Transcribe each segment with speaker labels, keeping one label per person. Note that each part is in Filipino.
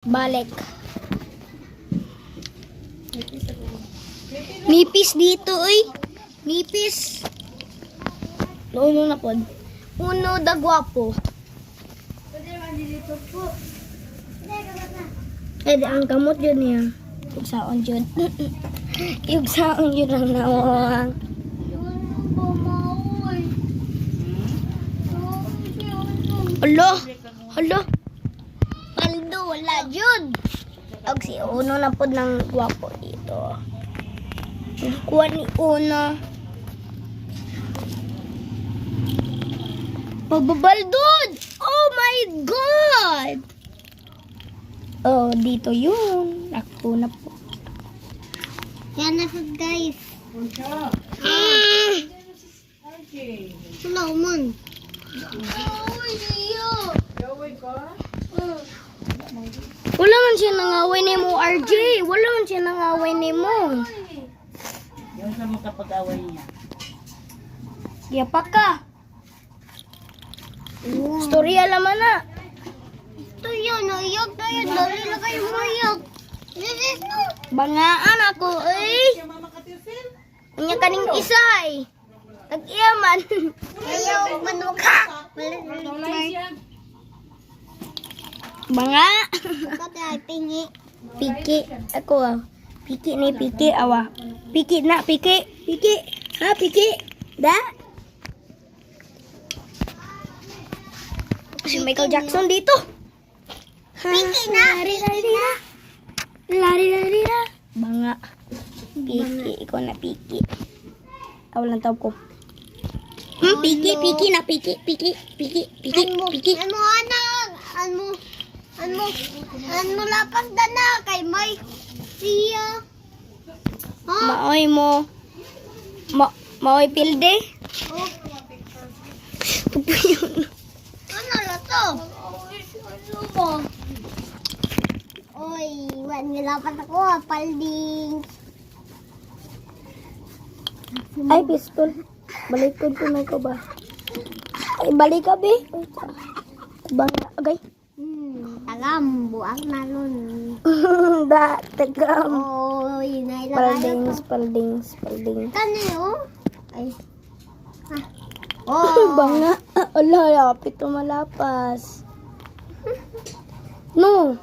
Speaker 1: Balik. Nipis dito, uy. Nipis. Uno na pod. Uno da guwapo. Eh, ang kamot yun niya. Igsaon yun. Igsaon yun ang nawang. Alo. Alo. Paldo, wala yun. Og si Uno na pod ng guwapo dito. Kuha ni Uno. Pababaldod! Oh my God! Oh, dito yun. Ako na po. Yan na po, guys. Wala man. Wala man siya nangaway ni mo, RJ. Wala man siya nangaway ni mo.
Speaker 2: Yung sa makapag-away niya.
Speaker 1: Yapak ka. Storya laman na. Ito yan, naiyak na yan. Dali na kayo mayak. Bangaan ako, eh. Kanya kaning isay. Nag-iyaman. Ayaw, manuka. Banga. Pingi. Piki. Ako ah. Piki ni piki awa. Piki na piki. Piki. Ha piki. Da. Si Michael Jackson dito. Piki na. Lari lari na. Lari lari na. Banga. Piki. Ikaw na piki. Awalan tawag ko. Piki, piki na piki, piki, piki, piki, piki. Ano lapas dana kay May siya. Maoy mo. Maoy pilde. Ano la to? Oy, wan nilapat ako, palding. Ay, pistol. Balikod ko na ko ba? Ay, balik ka, be. Banga, agay. Tagam, buang na nun. Da, tagam. Oy, nailagay ako. Spaldings. Kanino? Ay. Oh. Banga. Ala, lapit malapas. No.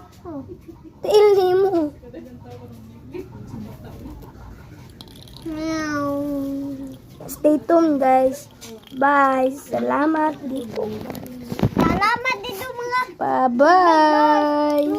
Speaker 1: Tiil ni mo. Stay tuned, guys. Bye. Salamat dito. Salamat dito mga. Bye-bye.